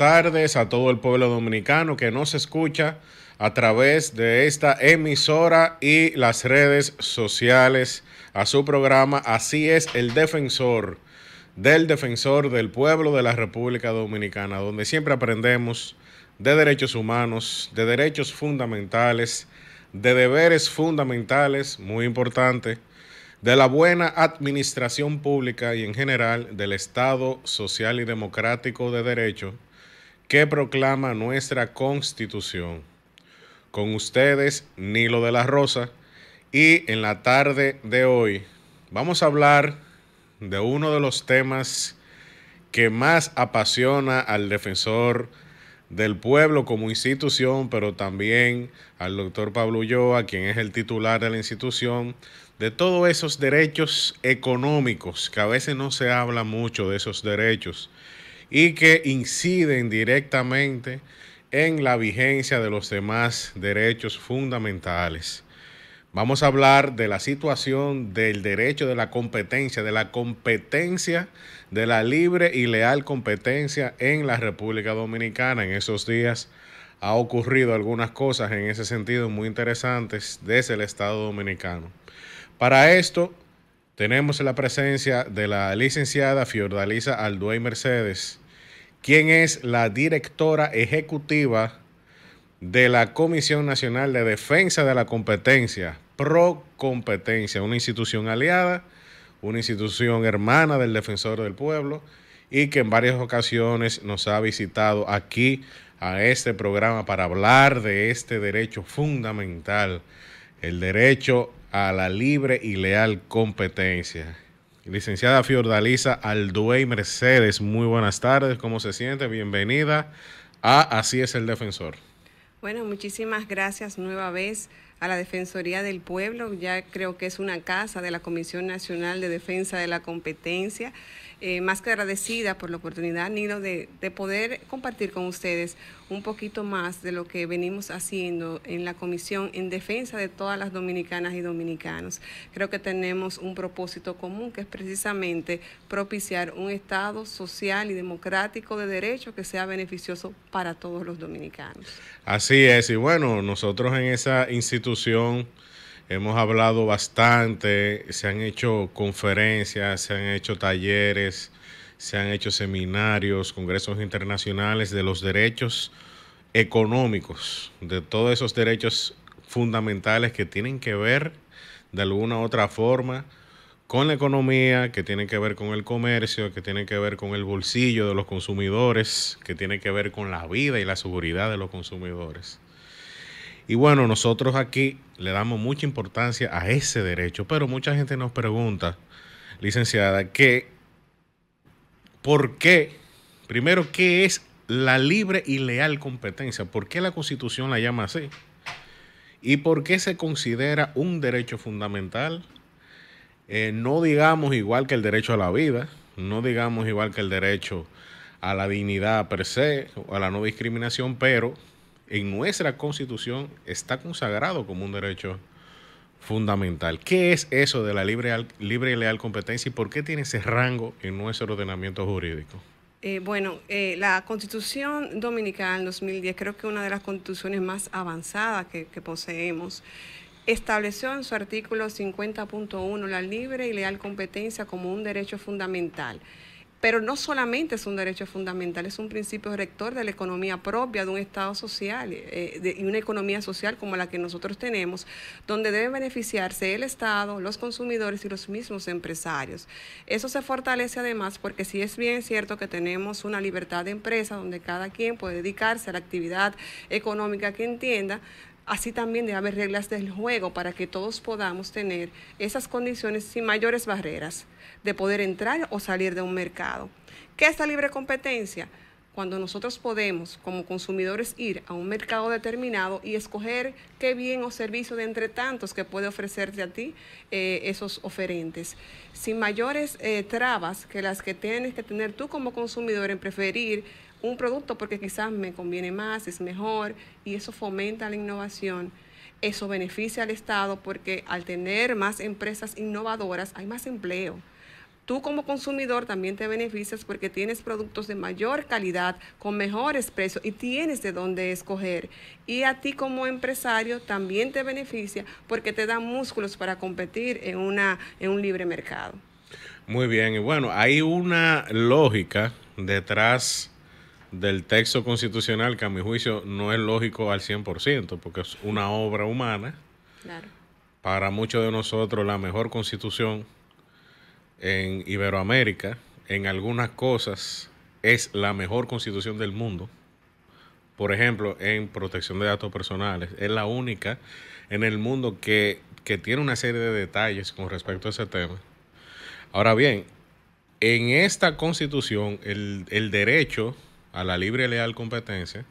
tardes a todo el pueblo dominicano que nos escucha a través de esta emisora y las redes sociales a su programa. Así es, el defensor del pueblo de la República Dominicana, donde siempre aprendemos de derechos humanos, de derechos fundamentales, de deberes fundamentales, muy importante, de la buena administración pública y en general del Estado social y democrático de derecho que proclama nuestra Constitución. Con ustedes, Nilo de la Rosa, y en la tarde de hoy vamos a hablar de uno de los temas que más apasiona al defensor del pueblo como institución, pero también al doctor Pablo Ulloa, quien es el titular de la institución, de todos esos derechos económicos, que a veces no se habla mucho de esos derechos y que inciden directamente en la vigencia de los demás derechos fundamentales. Vamos a hablar de la situación del derecho de la competencia, de la libre y leal competencia en la República Dominicana. En esos días ha ocurrido algunas cosas en ese sentido muy interesantes desde el Estado Dominicano. Para esto tenemos la presencia de la licenciada Fiordalisa Alduey Mercedes, quien es la directora ejecutiva de la Comisión Nacional de Defensa de la Competencia, Procompetencia, una institución aliada, una institución hermana del Defensor del Pueblo y que en varias ocasiones nos ha visitado aquí a este programa para hablar de este derecho fundamental, el derecho a la libre y leal competencia. Licenciada Fiordalisa Alduey Mercedes, muy buenas tardes, ¿cómo se siente? Bienvenida a Así es el Defensor. Bueno, muchísimas gracias nueva vez a la Defensoría del Pueblo. Ya creo que es una casa de la Comisión Nacional de Defensa de la Competencia. Más que agradecida por la oportunidad, Nilo, de poder compartir con ustedes un poquito más de lo que venimos haciendo en la Comisión en defensa de todas las dominicanas y dominicanos. Creo que tenemos un propósito común, que es precisamente propiciar un Estado social y democrático de derecho que sea beneficioso para todos los dominicanos. Así es, y bueno, nosotros en esa institución hemos hablado bastante, se han hecho conferencias, se han hecho talleres, se han hecho seminarios, congresos internacionales de los derechos económicos, de todos esos derechos fundamentales que tienen que ver de alguna u otra forma con la economía, que tienen que ver con el comercio, que tienen que ver con el bolsillo de los consumidores, que tienen que ver con la vida y la seguridad de los consumidores. Y bueno, nosotros aquí le damos mucha importancia a ese derecho, pero mucha gente nos pregunta, licenciada, que ¿por qué? Primero, ¿qué es la libre y leal competencia? ¿Por qué la Constitución la llama así? ¿Y por qué se considera un derecho fundamental? No digamos igual que el derecho a la vida, no digamos igual que el derecho a la dignidad per se o a la no discriminación, pero en nuestra Constitución está consagrado como un derecho fundamental. ¿Qué es eso de la libre y leal competencia y por qué tiene ese rango en nuestro ordenamiento jurídico? La Constitución Dominicana del 2010, creo que una de las constituciones más avanzadas que poseemos, estableció en su artículo 50.1 la libre y leal competencia como un derecho fundamental. Pero no solamente es un derecho fundamental, es un principio rector de la economía propia de un Estado social y una economía social como la que nosotros tenemos, donde debe beneficiarse el Estado, los consumidores y los mismos empresarios. Eso se fortalece además porque sí es bien cierto que tenemos una libertad de empresa donde cada quien puede dedicarse a la actividad económica que entienda. Así también debe haber reglas del juego para que todos podamos tener esas condiciones sin mayores barreras de poder entrar o salir de un mercado. ¿Qué es la libre competencia? Cuando nosotros podemos, como consumidores, ir a un mercado determinado y escoger qué bien o servicio de entre tantos que puede ofrecerte a ti esos oferentes, sin mayores trabas que las que tienes que tener tú como consumidor en preferir un producto porque quizás me conviene más, es mejor, y eso fomenta la innovación. Eso beneficia al Estado porque al tener más empresas innovadoras hay más empleo. Tú como consumidor también te beneficias porque tienes productos de mayor calidad, con mejores precios y tienes de dónde escoger. Y a ti como empresario también te beneficia porque te da músculos para competir en un libre mercado. Muy bien, y bueno, hay una lógica detrás del texto constitucional que a mi juicio no es lógico al 100%, porque es una obra humana. Claro. Para muchos de nosotros la mejor constitución en Iberoamérica, en algunas cosas, es la mejor constitución del mundo. Por ejemplo, en protección de datos personales, es la única en el mundo que tiene una serie de detalles con respecto a ese tema. Ahora bien, en esta constitución, el derecho a la libre y leal competencia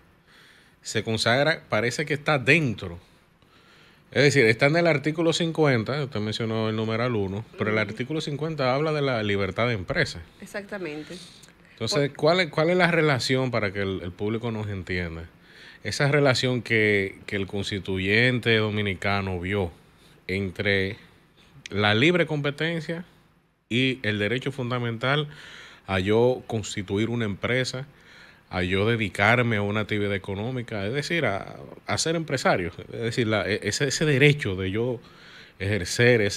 se consagra, parece que está dentro. Es decir, está en el artículo 50, usted mencionó el numeral 1, pero el artículo 50 habla de la libertad de empresa. Exactamente. Entonces, ¿cuál es la relación para que el público nos entienda? Esa relación que el constituyente dominicano vio entre la libre competencia y el derecho fundamental a yo constituir una empresa, a yo dedicarme a una actividad económica, es decir, a ser empresario. Es decir, ese derecho de yo ejercer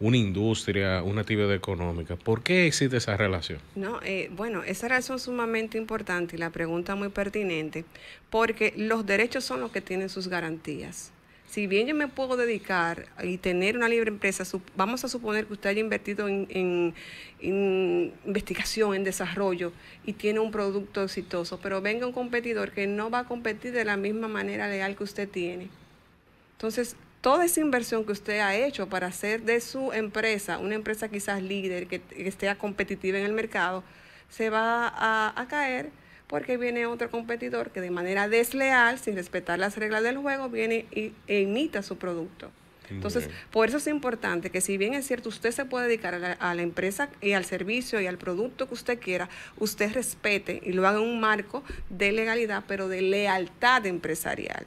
una industria, una actividad económica. ¿Por qué existe esa relación? No, bueno, esa relación es sumamente importante y la pregunta muy pertinente, porque los derechos son los que tienen sus garantías. Si bien yo me puedo dedicar y tener una libre empresa, vamos a suponer que usted haya invertido en investigación, en desarrollo y tiene un producto exitoso, pero venga un competidor que no va a competir de la misma manera legal que usted tiene. Entonces, toda esa inversión que usted ha hecho para hacer de su empresa, una empresa quizás líder, que esté competitiva en el mercado, se va a caer porque viene otro competidor que de manera desleal, sin respetar las reglas del juego, viene e imita su producto. Entonces, por eso es importante que si bien es cierto, usted se puede dedicar a la empresa y al servicio y al producto que usted quiera, usted respete y lo haga en un marco de legalidad, pero de lealtad empresarial.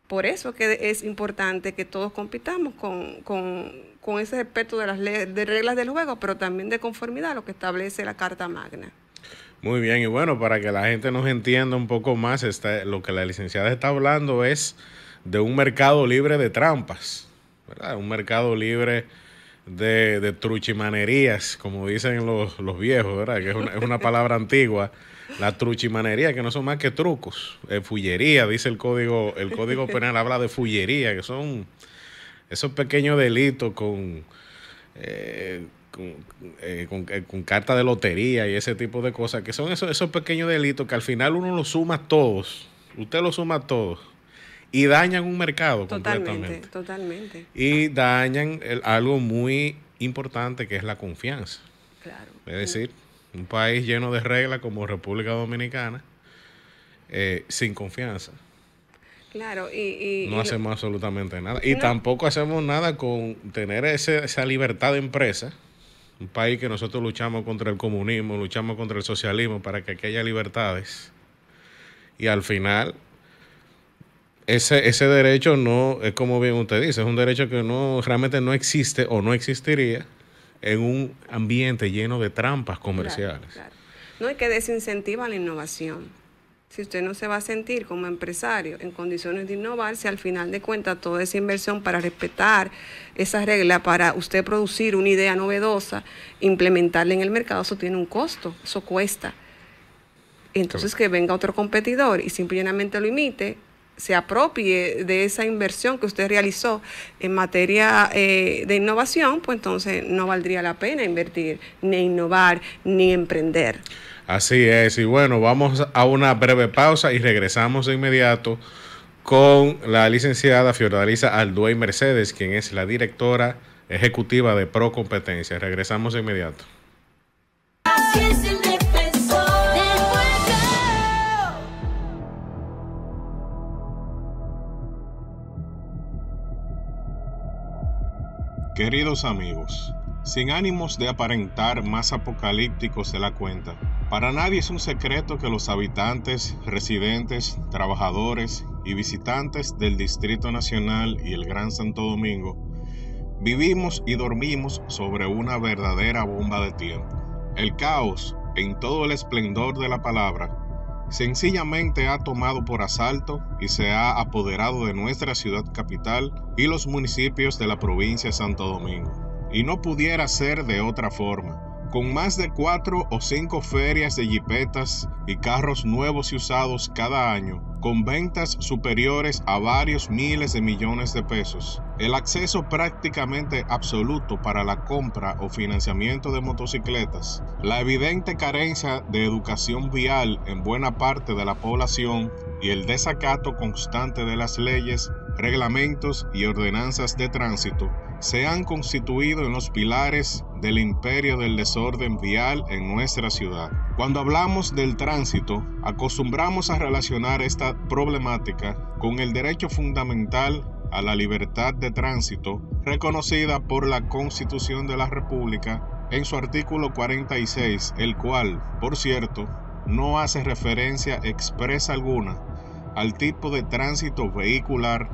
Por eso que es importante que todos compitamos con ese respeto de las de reglas del juego, pero también de conformidad a lo que establece la Carta Magna. Muy bien, y bueno, para que la gente nos entienda un poco más, lo que la licenciada está hablando es de un mercado libre de trampas, ¿verdad? Un mercado libre de truchimanerías, como dicen los viejos, ¿verdad? Que es una palabra antigua. La truchimanería, que no son más que trucos. Fullería, dice el código penal, habla de fullería, que son esos pequeños delitos con carta de lotería y ese tipo de cosas, que son esos pequeños delitos que al final uno los suma todos, usted los suma todos y dañan un mercado completamente. Totalmente. Y dañan algo muy importante que es la confianza. Claro. Es decir, un país lleno de reglas como República Dominicana, sin confianza. Claro, no hacemos absolutamente nada. Y tampoco hacemos nada con tener esa libertad de empresa. Un país que nosotros luchamos contra el comunismo, luchamos contra el socialismo para que aquí haya libertades. Y al final, ese derecho no, es como bien usted dice, es un derecho que realmente no existe o no existiría en un ambiente lleno de trampas comerciales. Claro. No hay que desincentivar la innovación. Si usted no se va a sentir como empresario en condiciones de innovar, si al final de cuentas toda esa inversión para respetar esas reglas, para usted producir una idea novedosa, implementarla en el mercado, eso tiene un costo, eso cuesta. Entonces que venga otro competidor y simplemente lo imite, se apropie de esa inversión que usted realizó en materia de innovación, pues entonces no valdría la pena invertir, ni innovar, ni emprender. Así es, y bueno, vamos a una breve pausa y regresamos de inmediato con la licenciada Fiordalisa Alduey Mercedes, quien es la directora ejecutiva de Pro Competencia. Regresamos de inmediato. Queridos amigos, sin ánimos de aparentar más apocalípticos de la cuenta, para nadie es un secreto que los habitantes, residentes, trabajadores y visitantes del Distrito Nacional y el Gran Santo Domingo vivimos y dormimos sobre una verdadera bomba de tiempo. El caos, en todo el esplendor de la palabra, sencillamente ha tomado por asalto y se ha apoderado de nuestra ciudad capital y los municipios de la provincia de Santo Domingo. Y no pudiera ser de otra forma. Con más de 4 o 5 ferias de jipetas y carros nuevos y usados cada año, con ventas superiores a varios miles de millones de pesos, el acceso prácticamente absoluto para la compra o financiamiento de motocicletas, la evidente carencia de educación vial en buena parte de la población y el desacato constante de las leyes, reglamentos y ordenanzas de tránsito se han constituido en los pilares del imperio del desorden vial en nuestra ciudad. Cuando hablamos del tránsito, acostumbramos a relacionar esta problemática con el derecho fundamental a la libertad de tránsito, reconocida por la Constitución de la República en su artículo 46, el cual, por cierto, no hace referencia expresa alguna al tipo de tránsito vehicular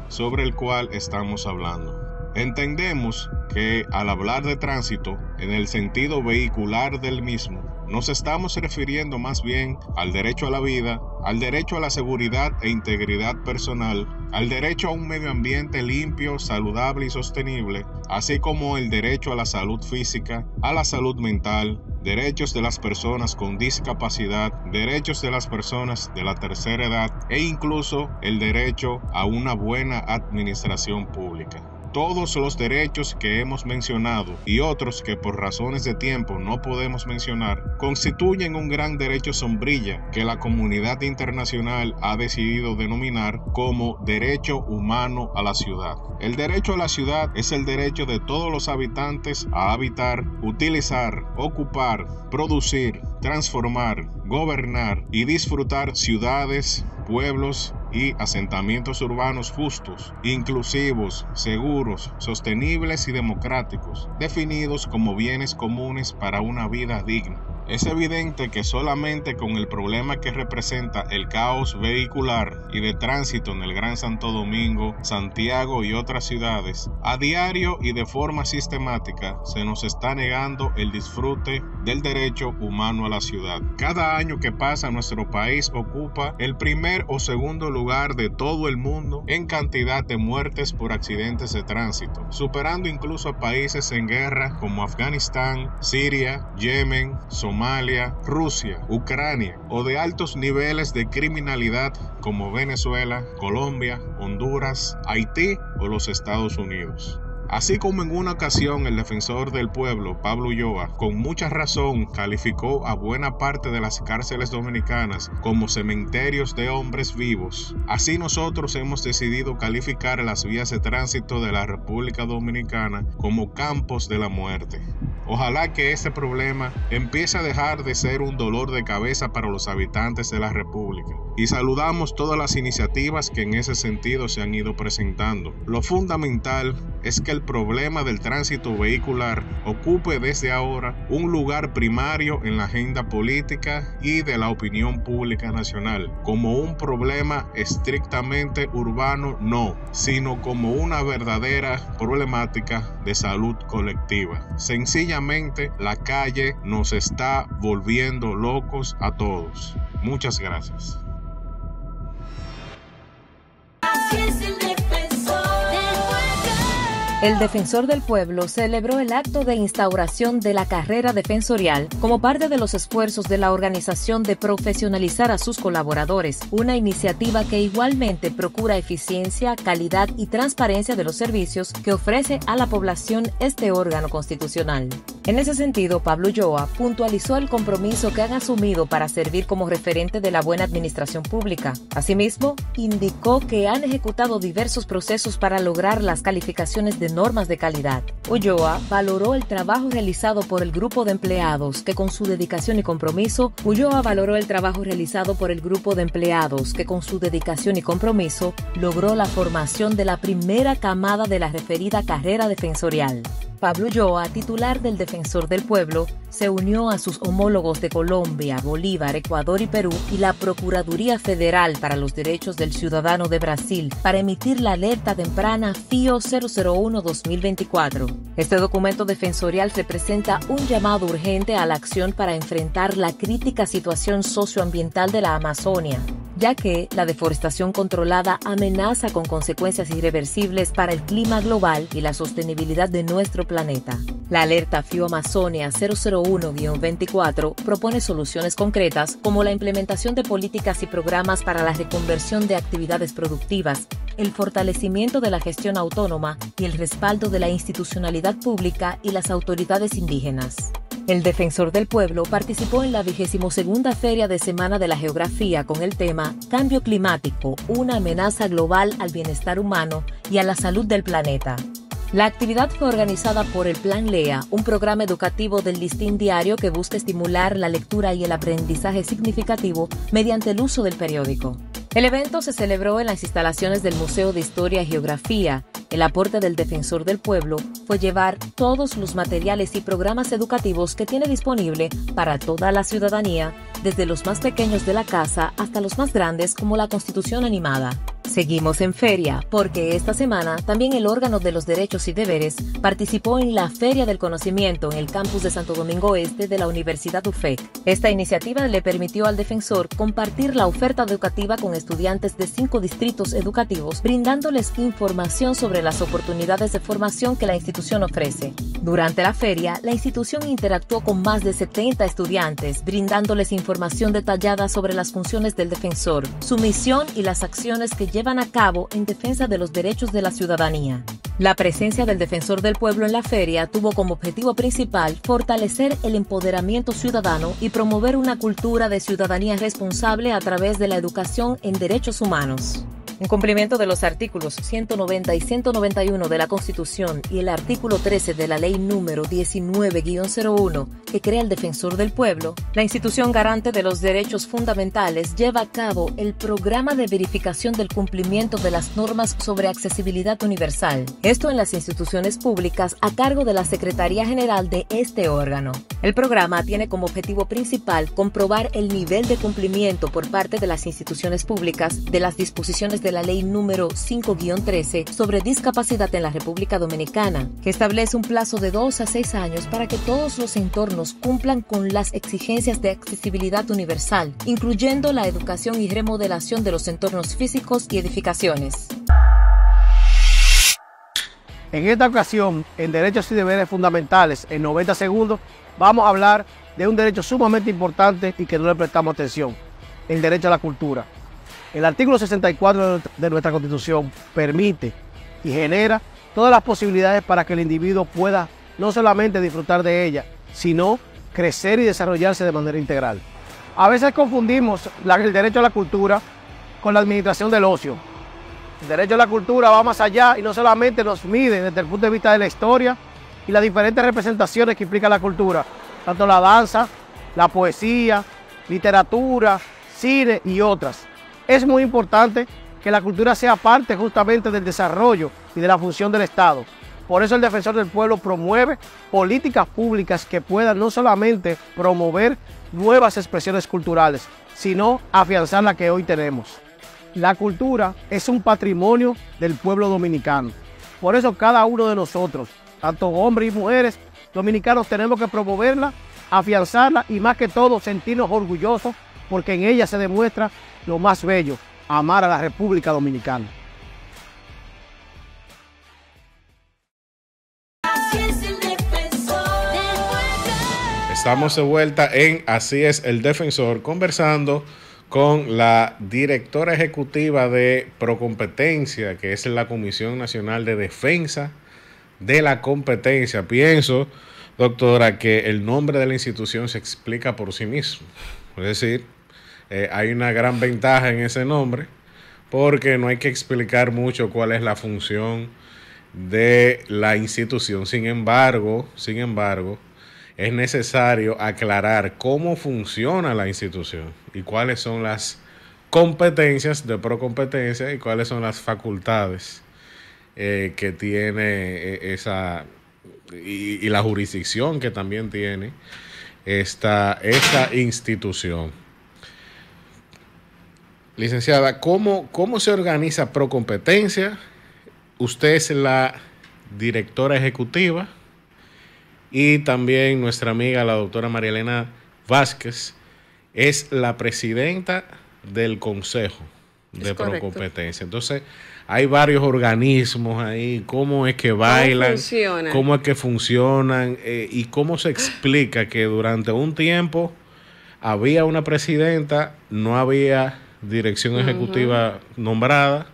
sobre el cual estamos hablando. Entendemos que al hablar de tránsito, en el sentido vehicular del mismo, nos estamos refiriendo más bien al derecho a la vida, al derecho a la seguridad e integridad personal, al derecho a un medio ambiente limpio, saludable y sostenible, así como el derecho a la salud física, a la salud mental, derechos de las personas con discapacidad, derechos de las personas de la tercera edad e incluso el derecho a una buena administración pública. Todos los derechos que hemos mencionado y otros que por razones de tiempo no podemos mencionar constituyen un gran derecho sombrilla que la comunidad internacional ha decidido denominar como derecho humano a la ciudad. El derecho a la ciudad es el derecho de todos los habitantes a habitar, utilizar, ocupar, producir, transformar, gobernar y disfrutar ciudades, pueblos y asentamientos urbanos justos, inclusivos, seguros, sostenibles y democráticos, definidos como bienes comunes para una vida digna. Es evidente que solamente con el problema que representa el caos vehicular y de tránsito en el Gran Santo Domingo, Santiago y otras ciudades, a diario y de forma sistemática se nos está negando el disfrute del derecho humano a la ciudad. Cada año que pasa, nuestro país ocupa el primer o segundo lugar de todo el mundo en cantidad de muertes por accidentes de tránsito, superando incluso a países en guerra como Afganistán, Siria, Yemen, Somalia, Rusia, Ucrania o de altos niveles de criminalidad como Venezuela, Colombia, Honduras, Haití o los Estados Unidos. Así como en una ocasión el defensor del pueblo, Pablo Ulloa, con mucha razón calificó a buena parte de las cárceles dominicanas como cementerios de hombres vivos, así nosotros hemos decidido calificar las vías de tránsito de la República Dominicana como campos de la muerte. Ojalá que este problema empiece a dejar de ser un dolor de cabeza para los habitantes de la República. Y saludamos todas las iniciativas que en ese sentido se han ido presentando. Lo fundamental es que el problema del tránsito vehicular ocupe desde ahora un lugar primario en la agenda política y de la opinión pública nacional, como un problema estrictamente urbano, no, sino como una verdadera problemática de salud colectiva. Sencillamente, la calle nos está volviendo locos a todos. Muchas gracias. El Defensor del Pueblo celebró el acto de instauración de la carrera defensorial como parte de los esfuerzos de la organización de profesionalizar a sus colaboradores, una iniciativa que igualmente procura eficiencia, calidad y transparencia de los servicios que ofrece a la población este órgano constitucional. En ese sentido, Pablo Ulloa puntualizó el compromiso que han asumido para servir como referente de la buena administración pública. Asimismo, indicó que han ejecutado diversos procesos para lograr las calificaciones de normas de calidad. Ulloa valoró el trabajo realizado por el grupo de empleados que con su dedicación y compromiso logró la formación de la primera camada de la referida carrera defensorial. Pablo Ulloa, titular del Defensor del Pueblo, se unió a sus homólogos de Colombia, Bolívar, Ecuador y Perú y la Procuraduría Federal para los Derechos del Ciudadano de Brasil para emitir la alerta temprana FIO 001-2024. Este documento defensorial representa un llamado urgente a la acción para enfrentar la crítica situación socioambiental de la Amazonia, ya que la deforestación controlada amenaza con consecuencias irreversibles para el clima global y la sostenibilidad de nuestro planeta. La alerta FIO Amazonia 001-24 propone soluciones concretas como la implementación de políticas y programas para la reconversión de actividades productivas, el fortalecimiento de la gestión autónoma y el respaldo de la institucionalidad pública y las autoridades indígenas. El Defensor del Pueblo participó en la 22ª Feria de Semana de la Geografía con el tema Cambio Climático, una amenaza global al bienestar humano y a la salud del planeta. La actividad fue organizada por el Plan LEA, un programa educativo del Listín Diario que busca estimular la lectura y el aprendizaje significativo mediante el uso del periódico. El evento se celebró en las instalaciones del Museo de Historia y Geografía. El aporte del Defensor del Pueblo fue llevar todos los materiales y programas educativos que tiene disponible para toda la ciudadanía, desde los más pequeños de la casa hasta los más grandes como la Constitución animada. Seguimos en feria porque esta semana también el órgano de los derechos y deberes participó en la Feria del Conocimiento en el campus de Santo Domingo Este de la Universidad UFEC. Esta iniciativa le permitió al defensor compartir la oferta educativa con estudiantes de 5 distritos educativos, brindándoles información sobre las oportunidades de formación que la institución ofrece. Durante la feria, la institución interactuó con más de 70 estudiantes, brindándoles información detallada sobre las funciones del defensor, su misión y las acciones que llevan a cabo en defensa de los derechos de la ciudadanía. La presencia del Defensor del Pueblo en la feria tuvo como objetivo principal fortalecer el empoderamiento ciudadano y promover una cultura de ciudadanía responsable a través de la educación en derechos humanos. En cumplimiento de los artículos 190 y 191 de la Constitución y el artículo 13 de la Ley número 19-01 que crea el Defensor del Pueblo, la institución garante de los derechos fundamentales lleva a cabo el programa de verificación del cumplimiento de las normas sobre accesibilidad universal. Esto en las instituciones públicas a cargo de la Secretaría General de este órgano. El programa tiene como objetivo principal comprobar el nivel de cumplimiento por parte de las instituciones públicas de las disposiciones de la Ley número 5-13 sobre discapacidad en la República Dominicana, que establece un plazo de 2 a 6 años para que todos los entornos cumplan con las exigencias de accesibilidad universal, incluyendo la educación y remodelación de los entornos físicos y edificaciones. En esta ocasión, en Derechos y Deberes Fundamentales, en 90 segundos, vamos a hablar de un derecho sumamente importante y que no le prestamos atención, el derecho a la cultura. El artículo 64 de nuestra Constitución permite y genera todas las posibilidades para que el individuo pueda no solamente disfrutar de ella, sino crecer y desarrollarse de manera integral. A veces confundimos el derecho a la cultura con la administración del ocio. El derecho a la cultura va más allá y no solamente nos mide desde el punto de vista de la historia y las diferentes representaciones que implica la cultura, tanto la danza, la poesía, literatura, cine y otras. Es muy importante que la cultura sea parte justamente del desarrollo y de la función del Estado. Por eso el Defensor del Pueblo promueve políticas públicas que puedan no solamente promover nuevas expresiones culturales, sino afianzar la que hoy tenemos. La cultura es un patrimonio del pueblo dominicano. Por eso cada uno de nosotros, tanto hombres y mujeres dominicanos, tenemos que promoverla, afianzarla y más que todo sentirnos orgullosos porque en ella se demuestra lo más bello, amar a la República Dominicana. Estamos de vuelta en Así es el Defensor, conversando con la directora ejecutiva de Procompetencia, que es la Comisión Nacional de Defensa de la Competencia. Pienso, doctora, que el nombre de la institución se explica por sí mismo. Es decir, hay una gran ventaja en ese nombre, porque no hay que explicar mucho cuál es la función de la institución. Sin embargo, es necesario aclarar cómo funciona la institución y cuáles son las competencias de Procompetencia y cuáles son las facultades que tiene esa y la jurisdicción que también tiene esta institución. Licenciada, ¿cómo se organiza Procompetencia? Usted es la directora ejecutiva y también nuestra amiga, la doctora María Elena Vázquez, es la presidenta del Consejo de Procompetencia. Entonces, hay varios organismos ahí, cómo es que bailan, cómo es que funcionan y cómo se explica que durante un tiempo había una presidenta, no había dirección ejecutiva nombrada.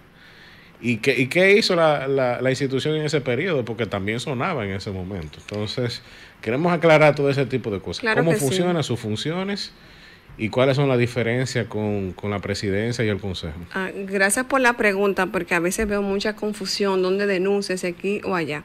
¿Y qué hizo la institución en ese periodo? Porque también sonaba en ese momento. Entonces, queremos aclarar todo ese tipo de cosas. Claro, cómo funcionan sus funciones y cuáles son las diferencias con la presidencia y el consejo. Gracias por la pregunta, porque a veces veo mucha confusión, dónde denuncias, aquí o allá.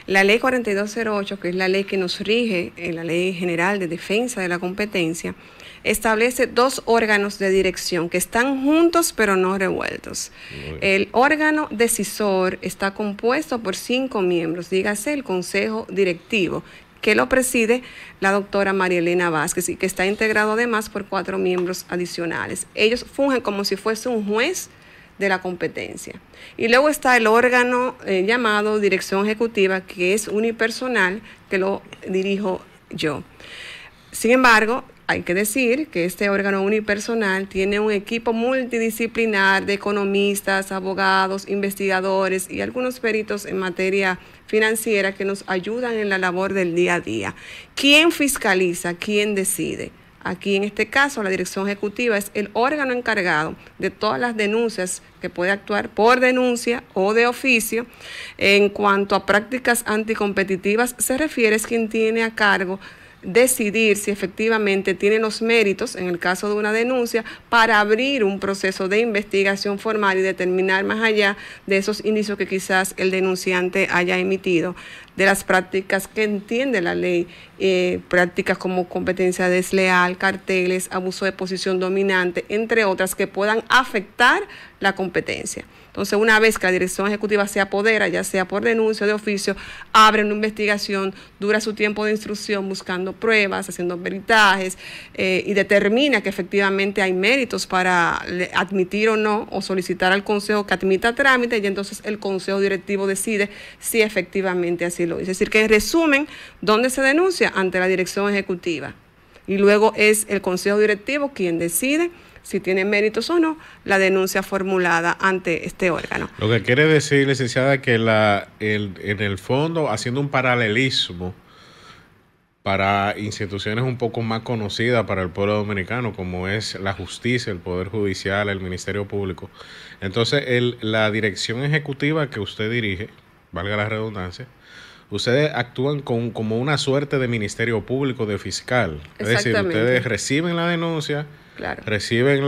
La ley 4208, que es la ley que nos rige, la ley general de defensa de la competencia, establece 2 órganos de dirección que están juntos pero no revueltos. El órgano decisor está compuesto por 5 miembros, dígase el consejo directivo, que lo preside la doctora María Elena Vázquez y que está integrado además por 4 miembros adicionales. Ellos fungen como si fuese un juez de la competencia. Y luego está el órgano llamado Dirección Ejecutiva, que es unipersonal, que lo dirijo yo. Sin embargo, hay que decir que este órgano unipersonal tiene un equipo multidisciplinar de economistas, abogados, investigadores y algunos peritos en materia financiera que nos ayudan en la labor del día a día. ¿Quién fiscaliza? ¿Quién decide? Aquí en este caso la dirección ejecutiva es el órgano encargado de todas las denuncias que puede actuar por denuncia o de oficio. En cuanto a prácticas anticompetitivas se refiere, es quien tiene a cargo decidir si efectivamente tiene los méritos, en el caso de una denuncia, para abrir un proceso de investigación formal y determinar más allá de esos indicios que quizás el denunciante haya emitido, de las prácticas que entiende la ley, prácticas como competencia desleal, carteles, abuso de posición dominante, entre otras que puedan afectar la competencia. Entonces, una vez que la dirección ejecutiva se apodera, ya sea por denuncia o de oficio, abre una investigación, dura su tiempo de instrucción buscando pruebas, haciendo peritajes y determina que efectivamente hay méritos para admitir o no, o solicitar al consejo que admita trámite, y entonces el consejo directivo decide si efectivamente así lo dice. Es decir, que en resumen, ¿dónde se denuncia? Ante la dirección ejecutiva. Y luego es el consejo directivo quien decide si tiene méritos o no la denuncia formulada ante este órgano. Lo que quiere decir, licenciada, que en el fondo, haciendo un paralelismo para instituciones un poco más conocidas para el pueblo dominicano, como es la justicia, el Poder Judicial, el Ministerio Público, entonces la dirección ejecutiva que usted dirige, valga la redundancia, ustedes actúan como una suerte de ministerio público, de fiscal. Es decir, ustedes reciben la denuncia, claro, reciben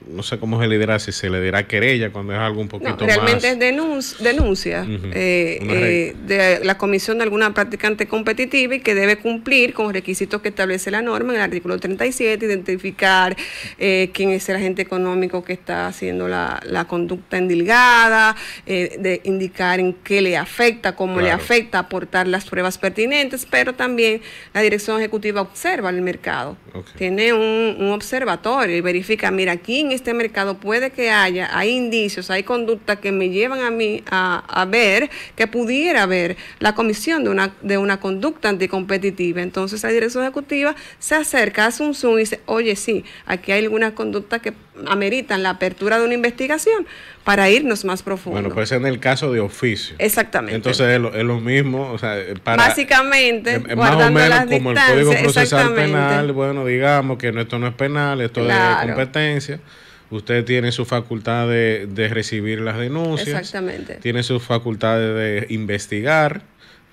no sé cómo se le dirá, si se le dirá querella cuando es algo un poquito más. Realmente es denuncia de la comisión de alguna práctica anticompetitiva y que debe cumplir con los requisitos que establece la norma en el artículo 37, identificar quién es el agente económico que está haciendo la conducta endilgada, de indicar en qué le afecta, cómo le afecta, aportar las pruebas pertinentes, pero también la dirección ejecutiva observa el mercado, tiene un observatorio y verifica, mira, aquí en este mercado puede que hay indicios, hay conductas que me llevan a mí a ver que pudiera haber la comisión de una conducta anticompetitiva. Entonces la dirección ejecutiva se acerca, hace un zoom y dice, oye, sí, aquí hay algunas conductas que ameritan la apertura de una investigación para irnos más profundo. Bueno, pues en el caso de oficio. Exactamente. Entonces es lo mismo, o sea, básicamente, más o menos como el Código Procesal Penal, bueno, digamos que esto no es penal, esto es de competencia. Usted tiene su facultad de recibir las denuncias. Exactamente. Tiene sus facultades de investigar.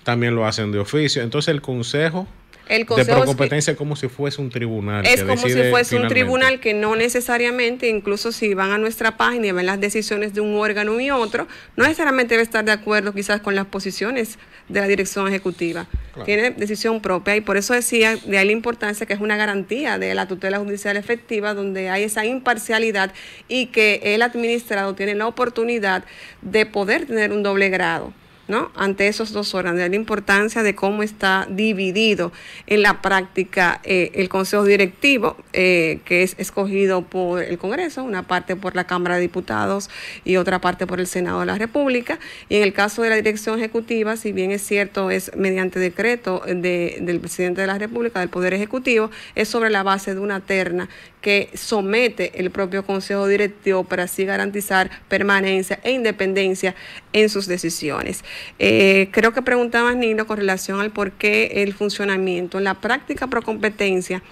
También lo hacen de oficio. Entonces el consejo El de Consejo Procompetencia como si fuese un tribunal. Es como si fuese finalmente un tribunal que no necesariamente, incluso si van a nuestra página y ven las decisiones de un órgano y otro, no necesariamente debe estar de acuerdo quizás con las posiciones de la dirección ejecutiva. Claro. Tiene decisión propia y por eso decía, de ahí la importancia que es una garantía de la tutela judicial efectiva, donde hay esa imparcialidad y que el administrado tiene la oportunidad de poder tener un doble grado, ¿no? Ante esos dos órganos, de la importancia de cómo está dividido en la práctica el Consejo Directivo, que es escogido por el Congreso, una parte por la Cámara de Diputados y otra parte por el Senado de la República. Y en el caso de la dirección ejecutiva, si bien es cierto, es mediante decreto del presidente de la República, del Poder Ejecutivo, es sobre la base de una terna que somete el propio Consejo Directivo para así garantizar permanencia e independencia en sus decisiones. Creo que preguntabas, Nilo, con relación al por qué el funcionamiento. En la práctica Procompetencia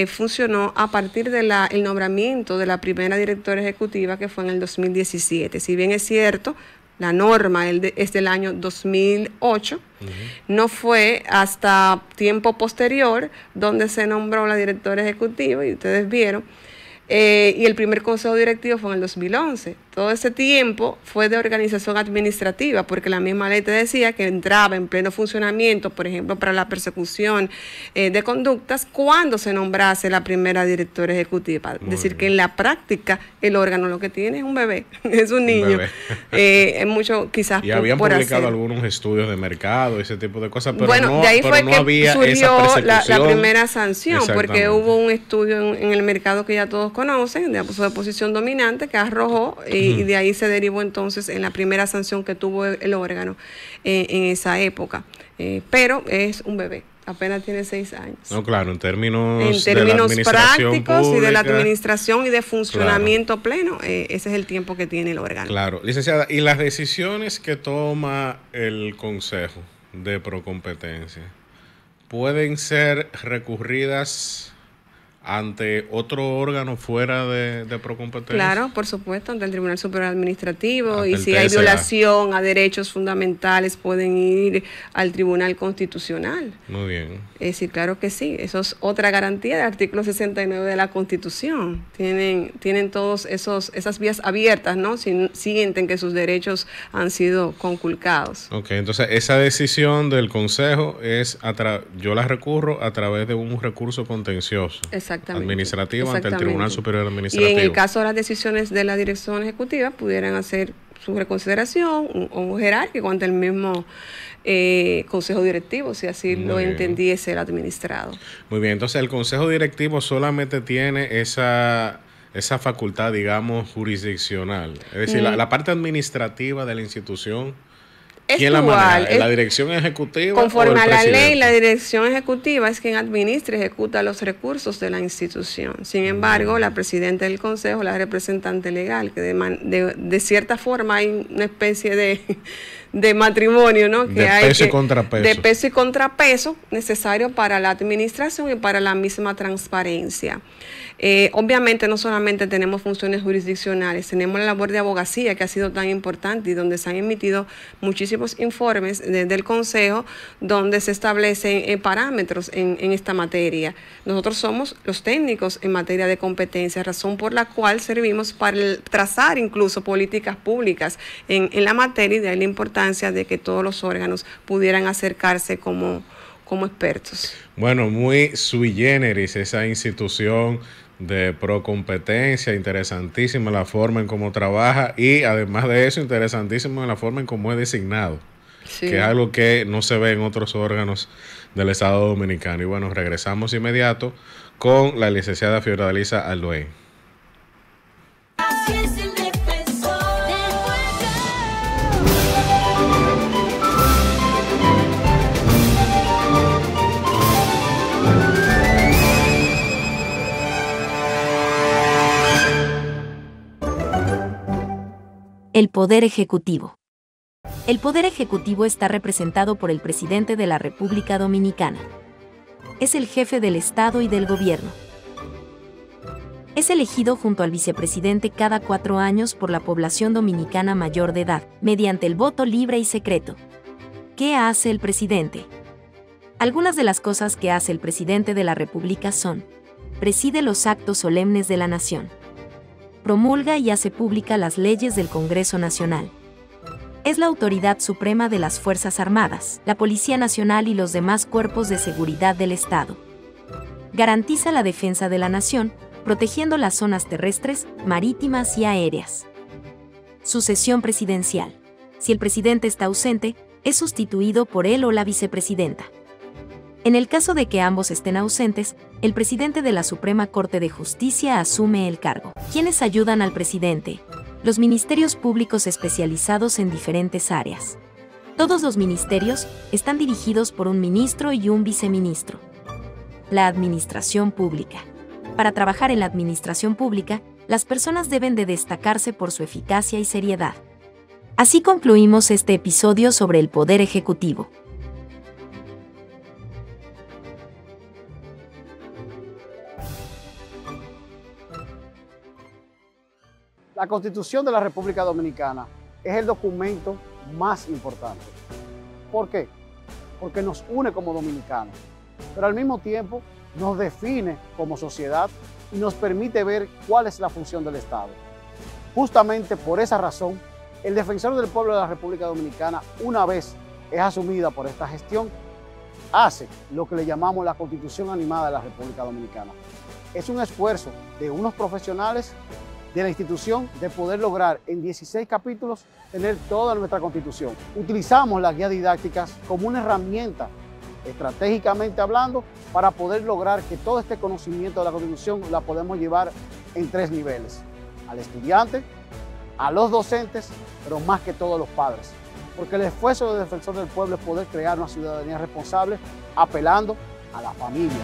funcionó a partir del nombramiento de la primera directora ejecutiva, que fue en el 2017. Si bien es cierto, la norma es del año 2008, no fue hasta tiempo posterior donde se nombró la directora ejecutiva, y ustedes vieron, y el primer consejo directivo fue en el 2011. Todo ese tiempo fue de organización administrativa, porque la misma ley te decía que entraba en pleno funcionamiento, por ejemplo, para la persecución de conductas, cuando se nombrase la primera directora ejecutiva. Es decir, que en la práctica el órgano lo que tiene es un bebé, es un niño. Es mucho, quizás, y habían por publicado hacer algunos estudios de mercado, ese tipo de cosas, pero bueno, de ahí fue no que había surgió esa la persecución. primera sanción, porque hubo un estudio en el mercado que ya todos conocen, de abuso de posición dominante, que arrojó, y de ahí se derivó entonces en la primera sanción que tuvo el órgano en esa época. Pero es un bebé, apenas tiene 6 años. No, claro, en términos de la administración prácticos pública, y de la administración y de funcionamiento pleno, ese es el tiempo que tiene el órgano. Claro, licenciada, ¿y las decisiones que toma el Consejo de Procompetencia pueden ser recurridas ante otro órgano fuera de Procompetencia? Claro, por supuesto, ante el Tribunal Superior Administrativo, ante y si hay TSA. violación a derechos fundamentales pueden ir al Tribunal Constitucional. Muy bien. Sí, claro que sí, eso es otra garantía del artículo 69 de la Constitución. Tienen todos esas vías abiertas, ¿no? Si sienten que sus derechos han sido conculcados. Ok, entonces esa decisión del Consejo yo la recurro a través de un recurso contencioso. Administrativo ante el Tribunal Superior Administrativo. Y en el caso de las decisiones de la dirección ejecutiva pudieran hacer su reconsideración o jerárquico ante el mismo Consejo Directivo, si así lo entendiese el administrado. Muy bien, entonces el Consejo Directivo solamente tiene esa facultad, digamos, jurisdiccional. Es decir, la parte administrativa de la institución. ¿Quién la maneja? ¿La dirección ejecutiva? Conforme a la presidente? ley, la dirección ejecutiva es quien administra y ejecuta los recursos de la institución. Sin embargo, la presidenta del consejo, la representante legal, que de cierta forma hay una especie de matrimonio, ¿no? Que de peso y contrapeso. De peso y contrapeso necesario para la administración y para la misma transparencia. Obviamente no solamente tenemos funciones jurisdiccionales, tenemos la labor de abogacía, que ha sido tan importante y donde se han emitido muchísimos informes del Consejo donde se establecen parámetros en esta materia. Nosotros somos los técnicos en materia de competencia, razón por la cual servimos para trazar incluso políticas públicas en la materia, y de ahí la importancia de que todos los órganos pudieran acercarse como expertos. Bueno, muy sui generis esa institución de Procompetencia, interesantísima la forma en cómo trabaja, y además de eso, interesantísima la forma en cómo es designado, sí, que es algo que no se ve en otros órganos del Estado Dominicano. Y bueno, regresamos inmediato con la licenciada Fiordalisa Alduey. El Poder Ejecutivo. El Poder Ejecutivo está representado por el Presidente de la República Dominicana. Es el jefe del Estado y del Gobierno. Es elegido junto al Vicepresidente cada 4 años por la población dominicana mayor de edad, mediante el voto libre y secreto. ¿Qué hace el Presidente? Algunas de las cosas que hace el presidente de la República son: preside los actos solemnes de la nación, promulga y hace pública las leyes del Congreso Nacional, es la autoridad suprema de las Fuerzas Armadas, la Policía Nacional y los demás cuerpos de seguridad del Estado. Garantiza la defensa de la nación, protegiendo las zonas terrestres, marítimas y aéreas. Sucesión presidencial. Si el presidente está ausente, es sustituido por él o la vicepresidenta. En el caso de que ambos estén ausentes, el presidente de la Suprema Corte de Justicia asume el cargo. ¿Quiénes ayudan al presidente? Los ministerios públicos especializados en diferentes áreas. Todos los ministerios están dirigidos por un ministro y un viceministro. La administración pública. Para trabajar en la administración pública, las personas deben de destacarse por su eficacia y seriedad. Así concluimos este episodio sobre el Poder Ejecutivo. La Constitución de la República Dominicana es el documento más importante. ¿Por qué? Porque nos une como dominicanos, pero al mismo tiempo nos define como sociedad y nos permite ver cuál es la función del Estado. Justamente por esa razón, el defensor del pueblo de la República Dominicana, una vez es asumida por esta gestión, hace lo que le llamamos la Constitución Animada de la República Dominicana. Es un esfuerzo de unos profesionales de la institución de poder lograr en 16 capítulos tener toda nuestra Constitución. Utilizamos las guías didácticas como una herramienta, estratégicamente hablando, para poder lograr que todo este conocimiento de la Constitución la podemos llevar en 3 niveles: al estudiante, a los docentes, pero más que todo a los padres. Porque el esfuerzo del defensor del pueblo es poder crear una ciudadanía responsable apelando a la familia.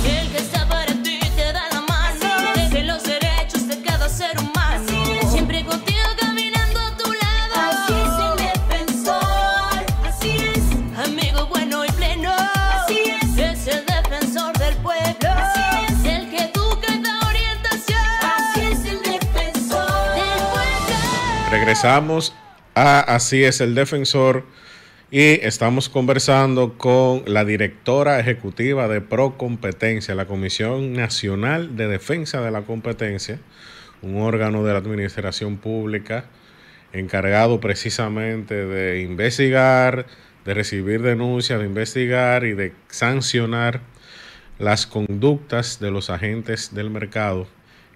El que está para ti te da la mano, de los derechos de cada ser humano, siempre contigo caminando a tu lado. Así es el defensor, así es, amigo bueno y pleno, así es el defensor del pueblo, así es el que educa y da orientación, así es el defensor del pueblo. Regresamos a Así es el defensor. Y estamos conversando con la directora ejecutiva de Procompetencia, la Comisión Nacional de Defensa de la Competencia, un órgano de la administración pública encargado precisamente de investigar, de recibir denuncias, de investigar y de sancionar las conductas de los agentes del mercado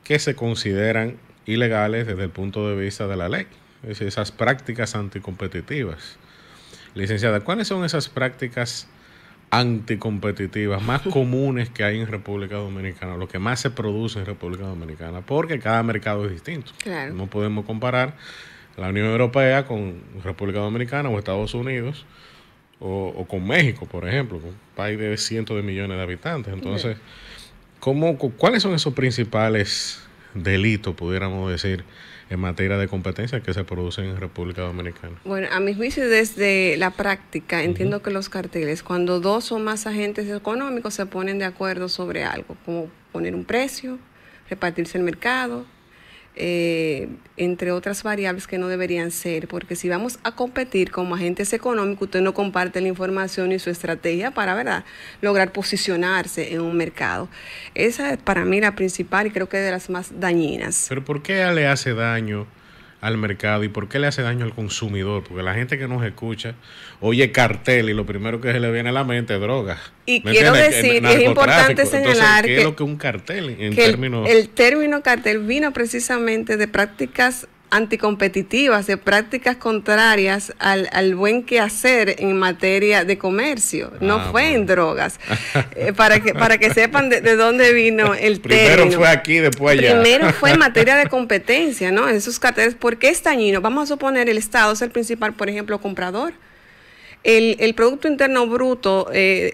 que se consideran ilegales desde el punto de vista de la ley, es decir, esas prácticas anticompetitivas. Licenciada, ¿cuáles son esas prácticas anticompetitivas más comunes que hay en República Dominicana, lo que más se produce en República Dominicana? Porque cada mercado es distinto. Claro. No podemos comparar la Unión Europea con República Dominicana o Estados Unidos o con México, por ejemplo, un país de cientos de millones de habitantes. Entonces, ¿cuáles son esos principales delitos, pudiéramos decir, en materia de competencia que se producen en República Dominicana? Bueno, a mi juicio, desde la práctica, entiendo que los carteles, cuando 2 o más agentes económicos se ponen de acuerdo sobre algo, como poner un precio, repartirse el mercado, entre otras variables que no deberían ser, porque si vamos a competir como agentes económicos, usted no comparte la información y su estrategia para, ¿verdad?, lograr posicionarse en un mercado. Esa es para mí la principal y creo que es de las más dañinas. Pero ¿por qué le hace daño al mercado y por qué le hace daño al consumidor? Porque la gente que nos escucha oye cartel y lo primero que se le viene a la mente es droga. Y quiero decir, es importante señalar ¿qué es lo que es un cartel en que términos? El término cartel vino precisamente de prácticas anticompetitivas, de prácticas contrarias al buen quehacer en materia de comercio. No fue bueno. en drogas. Para que sepan de dónde vino el término. Primero fue aquí, después allá. Primero fue en materia de competencia, ¿no? Esos carteles, ¿por qué es dañino? Vamos a suponer el Estado es el principal, por ejemplo, comprador. El Producto Interno Bruto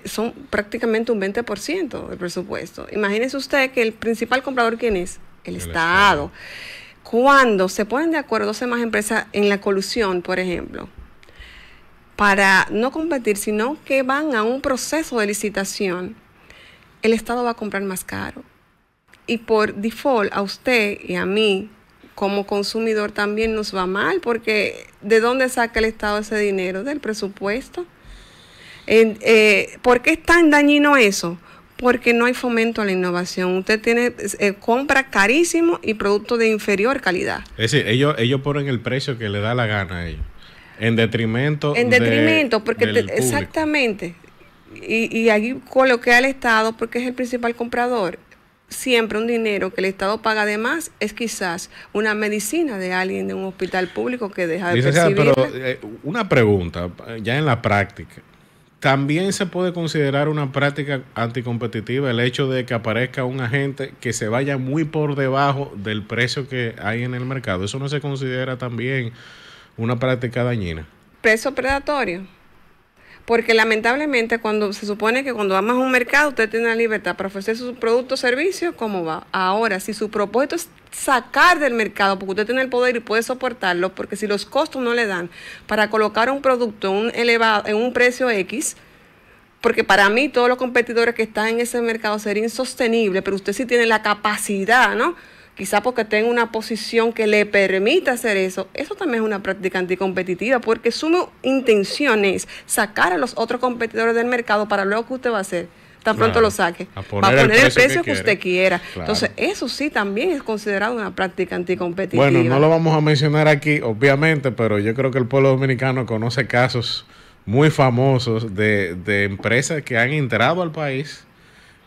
son prácticamente un 20% del presupuesto. Imagínese usted que el principal comprador, ¿quién es? El Estado. Cuando se ponen de acuerdo 2 o más empresas en la colusión, por ejemplo, para no competir, sino que van a un proceso de licitación, el Estado va a comprar más caro. Y por default, a usted y a mí, como consumidor también nos va mal, porque ¿de dónde saca el Estado ese dinero? Del presupuesto. ¿Por qué es tan dañino eso? Porque no hay fomento a la innovación. Usted tiene compra carísimo y producto de inferior calidad. Es decir, ellos ponen el precio que le da la gana a ellos, en detrimento porque del público. exactamente. Y ahí coloqué al Estado porque es el principal comprador. Siempre un dinero que el Estado paga de más es quizás una medicina de alguien de un hospital público que deja de percibirla. Pero una pregunta, ya en la práctica, ¿también se puede considerar una práctica anticompetitiva el hecho de que aparezca un agente que se vaya muy por debajo del precio que hay en el mercado? ¿Eso no se considera también una práctica dañina? Precio predatorio. Porque lamentablemente cuando se supone que cuando vamos a un mercado usted tiene la libertad para ofrecer sus productos o servicios, ¿cómo va? Ahora, si su propósito es sacar del mercado, porque usted tiene el poder y puede soportarlo, porque si los costos no le dan para colocar un producto en un precio X, porque para mí todos los competidores que están en ese mercado sería insostenible, pero usted sí tiene la capacidad, ¿no? Quizá porque tenga una posición que le permita hacer eso. Eso también es una práctica anticompetitiva, porque su intención es sacar a los otros competidores del mercado para luego que usted va a hacer. Tan pronto lo saque. Va a poner el precio que usted quiera. Claro. Entonces, eso sí también es considerado una práctica anticompetitiva. Bueno, no lo vamos a mencionar aquí, obviamente, pero yo creo que el pueblo dominicano conoce casos muy famosos de empresas que han entrado al país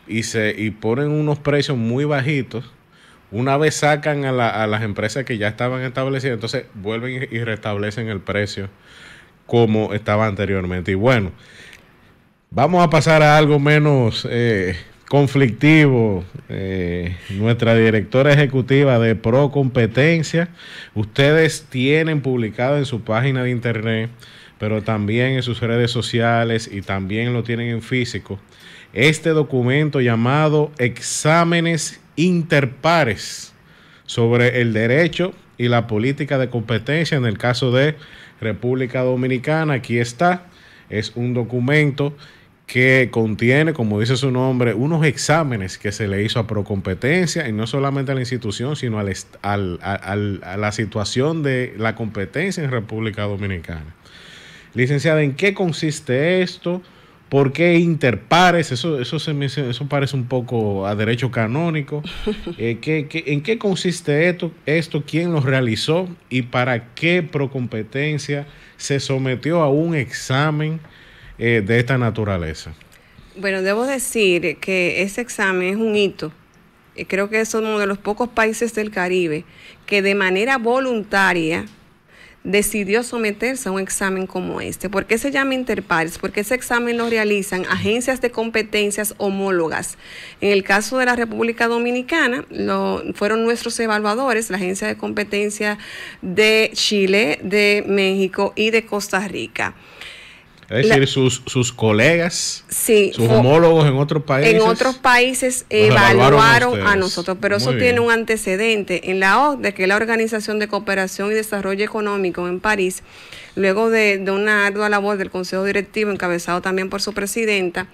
y ponen unos precios muy bajitos. Una vez sacan a las empresas que ya estaban establecidas, entonces vuelven y restablecen el precio como estaba anteriormente. Y bueno, vamos a pasar a algo menos conflictivo. Nuestra directora ejecutiva de Pro Competencia, ustedes tienen publicado en su página de internet, pero también en sus redes sociales y también lo tienen en físico, este documento llamado Exámenes Interpares sobre el derecho y la política de competencia en el caso de República Dominicana. Aquí está, es un documento que contiene, como dice su nombre, unos exámenes que se le hizo a Procompetencia, y no solamente a la institución, sino a la situación de la competencia en República Dominicana. Licenciada, ¿en qué consiste esto? ¿Por qué interpares? Eso parece un poco a derecho canónico. ¿En qué consiste esto? ¿Quién lo realizó? ¿Y para qué Procompetencia se sometió a un examen de esta naturaleza? Bueno, debo decir que ese examen es un hito. Creo que es uno de los pocos países del Caribe que de manera voluntaria decidió someterse a un examen como este. ¿Por qué se llama Interpares? Porque ese examen lo realizan agencias de competencias homólogas. En el caso de la República Dominicana, fueron nuestros evaluadores, la Agencia de Competencia de Chile, de México y de Costa Rica. Es decir, sus colegas, sí, sus homólogos en otros países. En otros países evaluaron a nosotros, pero eso tiene un antecedente. En la OCDE, que es la Organización de Cooperación y Desarrollo Económico en París, luego de una ardua labor del Consejo Directivo, encabezado también por su presidenta,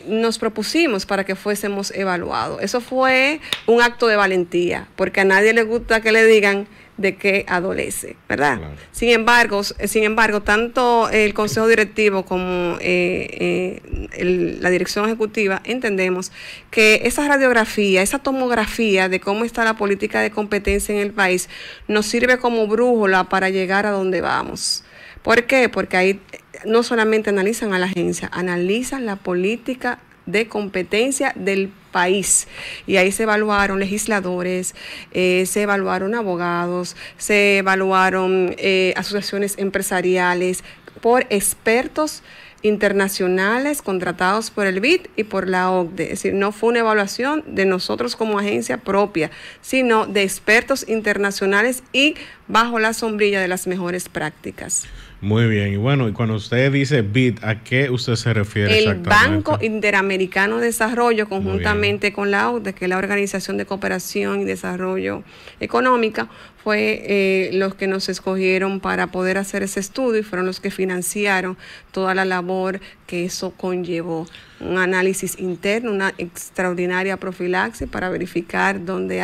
nos propusimos para que fuésemos evaluados. Eso fue un acto de valentía, porque a nadie le gusta que le digan de qué adolece, ¿verdad? Claro. Sin embargo, tanto el Consejo Directivo como la Dirección Ejecutiva entendemos que esa radiografía, esa tomografía de cómo está la política de competencia en el país nos sirve como brújula para llegar a donde vamos. ¿Por qué? Porque ahí no solamente analizan a la agencia, analizan la política de competencia del país, y ahí se evaluaron legisladores, se evaluaron abogados, se evaluaron asociaciones empresariales por expertos internacionales contratados por el BID y por la OCDE. Es decir, no fue una evaluación de nosotros como agencia propia, sino de expertos internacionales y bajo la sombrilla de las mejores prácticas. Muy bien, y bueno, y cuando usted dice BID, ¿a qué usted se refiere exactamente? El Banco Interamericano de Desarrollo, conjuntamente con la OCDE, que es la Organización de Cooperación y Desarrollo Económica, fue los que nos escogieron para poder hacer ese estudio y fueron los que financiaron toda la labor que eso conllevó. un análisis interno, una extraordinaria profilaxis para verificar dónde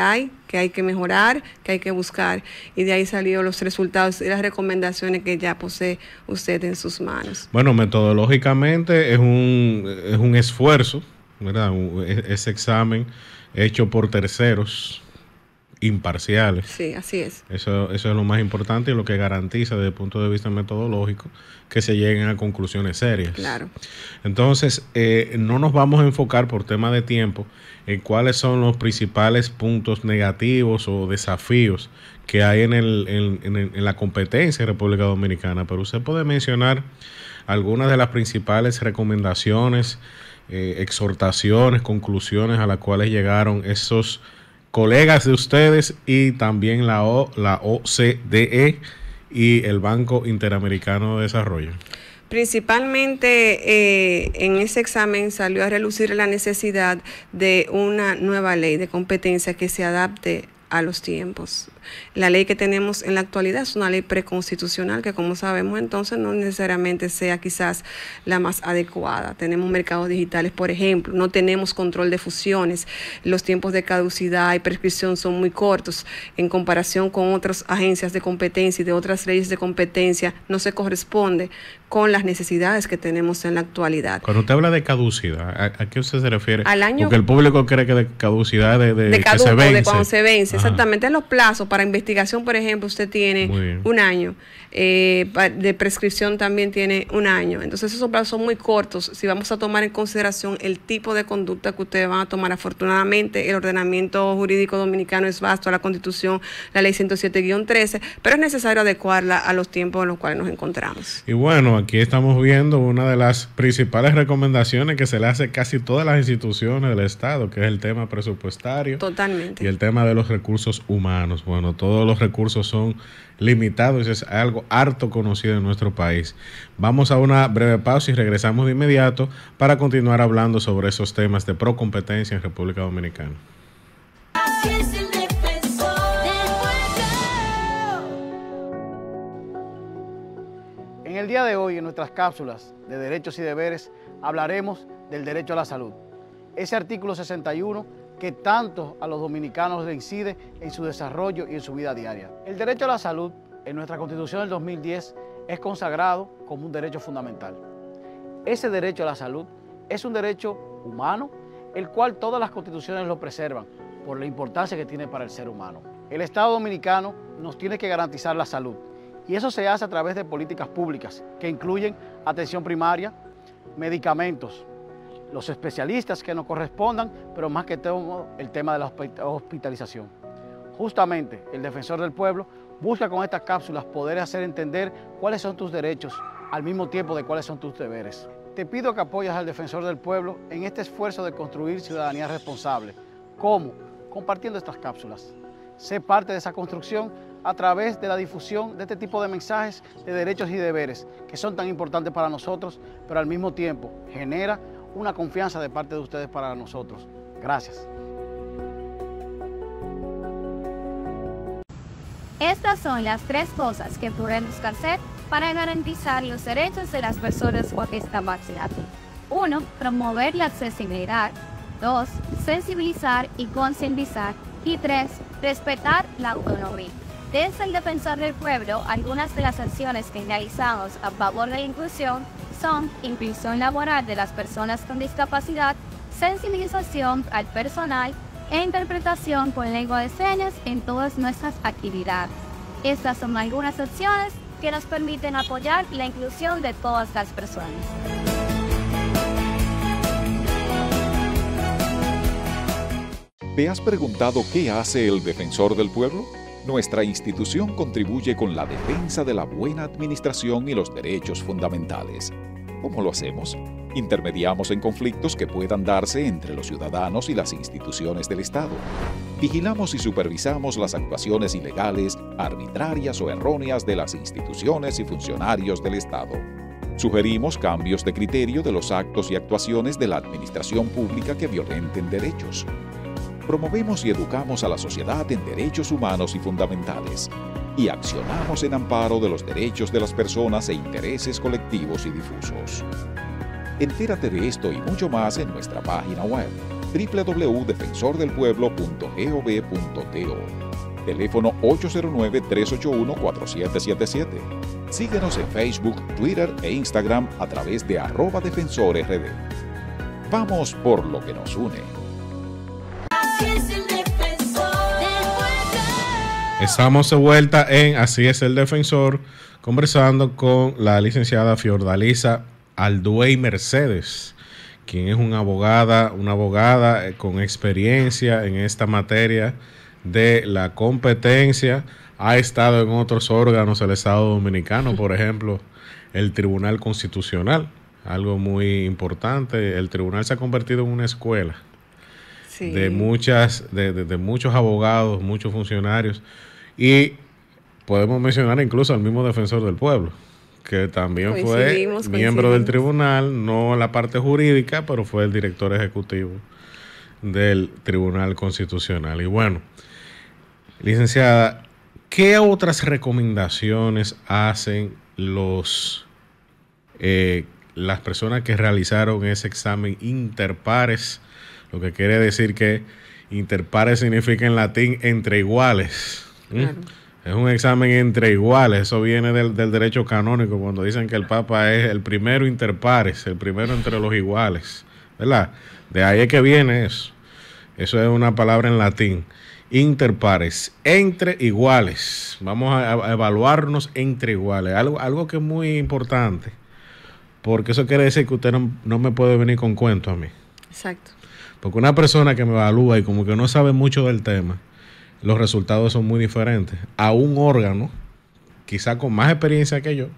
que hay que mejorar, que hay que buscar. Y de ahí salieron los resultados y las recomendaciones que ya posee usted en sus manos. Bueno, metodológicamente es un esfuerzo, ¿verdad? Ese examen hecho por terceros imparciales. Sí, así es. Eso es lo más importante y lo que garantiza desde el punto de vista metodológico que se lleguen a conclusiones serias. Claro. Entonces, no nos vamos a enfocar por tema de tiempo en cuáles son los principales puntos negativos o desafíos que hay en la competencia en República Dominicana, pero usted puede mencionar algunas de las principales recomendaciones, exhortaciones, conclusiones a las cuales llegaron esos colegas de ustedes y también la OCDE y el Banco Interamericano de Desarrollo. Principalmente en ese examen salió a relucir la necesidad de una nueva ley de competencia que se adapte a los tiempos. La ley que tenemos en la actualidad es una ley preconstitucional que, como sabemos, entonces no necesariamente sea quizás la más adecuada. Tenemos mercados digitales, por ejemplo, no tenemos control de fusiones, los tiempos de caducidad y prescripción son muy cortos en comparación con otras agencias de competencia y de otras leyes de competencia, no se corresponde con las necesidades que tenemos en la actualidad. Cuando usted habla de caducidad, ¿a qué usted se refiere? Al año, porque el público cree que de caducidad de caduco, que se vence. De cuando se vence, Ajá. Exactamente, en los plazos para investigación, por ejemplo, usted tiene un año, de prescripción también tiene un año, entonces esos plazos son muy cortos si vamos a tomar en consideración el tipo de conducta que ustedes van a tomar. Afortunadamente el ordenamiento jurídico dominicano es vasto, la Constitución, la ley 107-13, pero es necesario adecuarla a los tiempos en los cuales nos encontramos. Y bueno, aquí estamos viendo una de las principales recomendaciones que se le hace a casi todas las instituciones del Estado, que es el tema presupuestario. Totalmente. Y el tema de los recursos humanos. Bueno, todos los recursos son limitados y es algo harto conocido en nuestro país. Vamos a una breve pausa y regresamos de inmediato para continuar hablando sobre esos temas de procompetencia en República Dominicana. Así es el defensor del pueblo. En el día de hoy, en nuestras cápsulas de derechos y deberes, hablaremos del derecho a la salud. Ese artículo 61 que tanto a los dominicanos le incide en su desarrollo y en su vida diaria. El derecho a la salud, en nuestra Constitución del 2010, es consagrado como un derecho fundamental. Ese derecho a la salud es un derecho humano, el cual todas las constituciones lo preservan por la importancia que tiene para el ser humano. El Estado dominicano nos tiene que garantizar la salud, y eso se hace a través de políticas públicas que incluyen atención primaria, medicamentos, los especialistas que nos correspondan, pero más que todo el tema de la hospitalización. Justamente el defensor del pueblo busca con estas cápsulas poder hacer entender cuáles son tus derechos al mismo tiempo de cuáles son tus deberes. Te pido que apoyes al defensor del pueblo en este esfuerzo de construir ciudadanía responsable. ¿Cómo? Compartiendo estas cápsulas. Sé parte de esa construcción a través de la difusión de este tipo de mensajes de derechos y deberes que son tan importantes para nosotros, pero al mismo tiempo genera una confianza de parte de ustedes para nosotros. Gracias. Estas son las 3 cosas que podemos hacer para garantizar los derechos de las personas con discapacidad. 1. Promover la accesibilidad. 2. Sensibilizar y concientizar. Y 3. Respetar la autonomía. Desde el Defensor del Pueblo, algunas de las acciones que realizamos a favor de la inclusión son inclusión laboral de las personas con discapacidad, sensibilización al personal e interpretación por lengua de señas en todas nuestras actividades. Estas son algunas acciones que nos permiten apoyar la inclusión de todas las personas. ¿Te has preguntado qué hace el Defensor del Pueblo? Nuestra institución contribuye con la defensa de la buena administración y los derechos fundamentales. ¿Cómo lo hacemos? Intermediamos en conflictos que puedan darse entre los ciudadanos y las instituciones del Estado. Vigilamos y supervisamos las actuaciones ilegales, arbitrarias o erróneas de las instituciones y funcionarios del Estado. Sugerimos cambios de criterio de los actos y actuaciones de la administración pública que violenten derechos. Promovemos y educamos a la sociedad en derechos humanos y fundamentales. Y accionamos en amparo de los derechos de las personas e intereses colectivos y difusos. Entérate de esto y mucho más en nuestra página web www.defensordelpueblo.gov.do. Teléfono 809-381-4777. Síguenos en Facebook, Twitter e Instagram a través de @defensorrd. Vamos por lo que nos une. Así es el defensor del pueblo. Estamos de vuelta en Así es el Defensor, conversando con la licenciada Fiordalisa Alduey Mercedes, quien es una abogada con experiencia en esta materia de la competencia. Ha estado en otros órganos del Estado Dominicano, por ejemplo, el Tribunal Constitucional, algo muy importante. El tribunal se ha convertido en una escuela Sí. de muchos abogados, muchos funcionarios, y podemos mencionar incluso al mismo defensor del pueblo, que también fue miembro del tribunal, no la parte jurídica, pero fue el director ejecutivo del Tribunal Constitucional. Y bueno, licenciada, ¿qué otras recomendaciones hacen las personas que realizaron ese examen interpares? Lo que quiere decir que interpares significa en latín entre iguales. Claro. Es un examen entre iguales. Eso viene del derecho canónico, cuando dicen que el Papa es el primero interpares, el primero entre los iguales, ¿verdad? De ahí es que viene eso. Eso es una palabra en latín. Interpares, entre iguales. Vamos a evaluarnos entre iguales. Algo que es muy importante, porque eso quiere decir que usted no me puede venir con cuento a mí. Exacto. Porque una persona que me evalúa y como que no sabe mucho del tema, los resultados son muy diferentes. A un órgano, quizá con más experiencia que yo,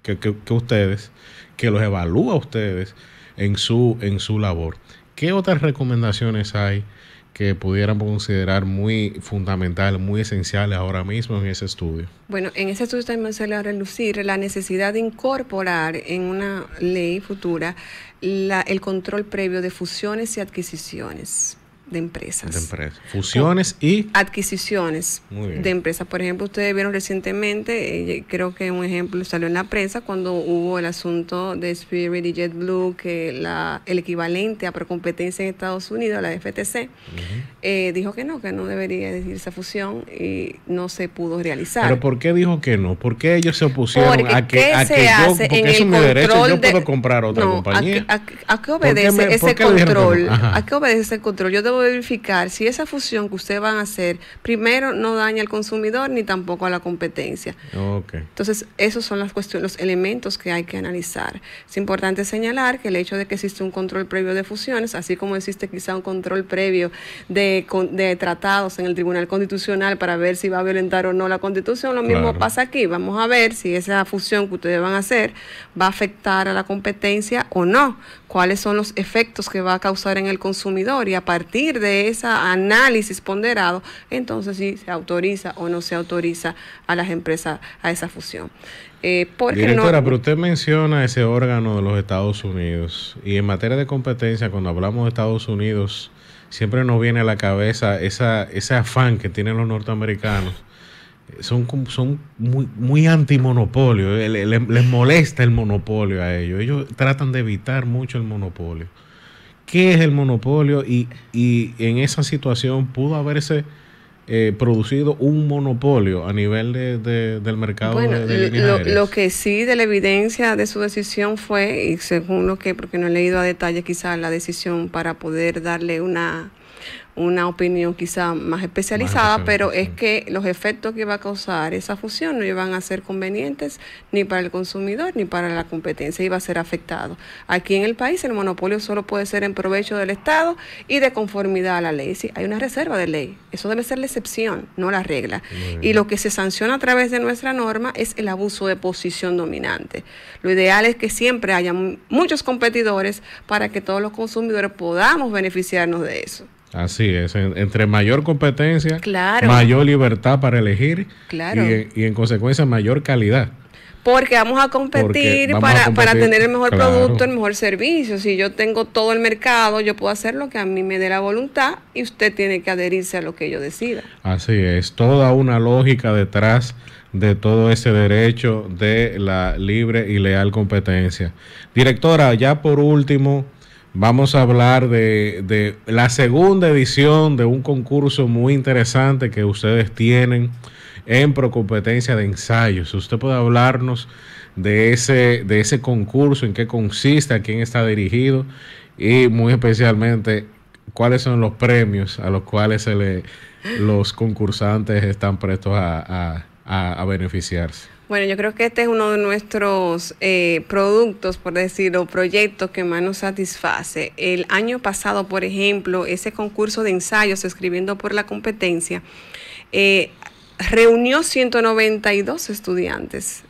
que ustedes, que los evalúa a ustedes en su labor. ¿Qué otras recomendaciones hay que pudieran considerar muy fundamentales, muy esenciales ahora mismo en ese estudio? Bueno, en ese estudio también se le va a relucir la necesidad de incorporar en una ley futura el control previo de fusiones y adquisiciones de empresas. Fusiones y adquisiciones de empresas. Por ejemplo, ustedes vieron recientemente, creo que un ejemplo salió en la prensa cuando hubo el asunto de Spirit y JetBlue, que el equivalente a Procompetencia en Estados Unidos, la FTC, dijo que no debería decir esa fusión y no se pudo realizar. ¿Pero por qué dijo que no? ¿Por qué ellos se opusieron porque a que yo, porque eso es mi derecho, yo puedo comprar otra compañía? ¿A qué obedece ese control? ¿A qué obedece ese control? Yo debo verificar si esa fusión que ustedes van a hacer, primero, no daña al consumidor ni tampoco a la competencia. Okay. Entonces, esos son las cuestiones, los elementos que hay que analizar. Es importante señalar que el hecho de que existe un control previo de fusiones, así como existe quizá un control previo de tratados en el Tribunal Constitucional para ver si va a violentar o no la Constitución, lo mismo pasa aquí. Vamos a ver si esa fusión que ustedes van a hacer va a afectar a la competencia o no, cuáles son los efectos que va a causar en el consumidor, y a partir de ese análisis ponderado, entonces sí se autoriza o no se autoriza a las empresas a esa fusión. Directora, pero usted menciona ese órgano de los Estados Unidos, y en materia de competencia, cuando hablamos de Estados Unidos, siempre nos viene a la cabeza ese afán que tienen los norteamericanos. Son muy antimonopolio, les molesta el monopolio a ellos. Ellos tratan de evitar mucho el monopolio. ¿Qué es el monopolio? Y en esa situación pudo haberse producido un monopolio a nivel del mercado de líneas aéreas. Lo que sí de la evidencia de su decisión fue, y según porque no he leído a detalle quizás la decisión para poder darle una opinión quizá más especializada, pero es que los efectos que va a causar esa fusión no iban a ser convenientes ni para el consumidor ni para la competencia, iba a ser afectado. Aquí en el país el monopolio solo puede ser en provecho del Estado y de conformidad a la ley. Sí, hay una reserva de ley, eso debe ser la excepción, no la regla. Y lo que se sanciona a través de nuestra norma es el abuso de posición dominante. Lo ideal es que siempre haya muchos competidores para que todos los consumidores podamos beneficiarnos de eso. Así es, entre mayor competencia, claro, mayor libertad para elegir, claro, y en consecuencia mayor calidad. Porque vamos a competir vamos para, a competir, para tener el mejor claro. producto, el mejor servicio. Si yo tengo todo el mercado, yo puedo hacer lo que a mí me dé la voluntad y usted tiene que adherirse a lo que yo decida. Así es, toda una lógica detrás de todo ese derecho de la libre y leal competencia. Directora, ya por último, vamos a hablar de la segunda edición de un concurso muy interesante que ustedes tienen en Procompetencia de Ensayos. ¿Usted puede hablarnos de ese concurso, en qué consiste, a quién está dirigido y muy especialmente cuáles son los premios a los cuales los concursantes están prestos a beneficiarse? Bueno, yo creo que este es uno de nuestros productos, por decirlo, proyectos que más nos satisface. El año pasado, por ejemplo, ese concurso de ensayos Escribiendo por la Competencia reunió 192 estudiantes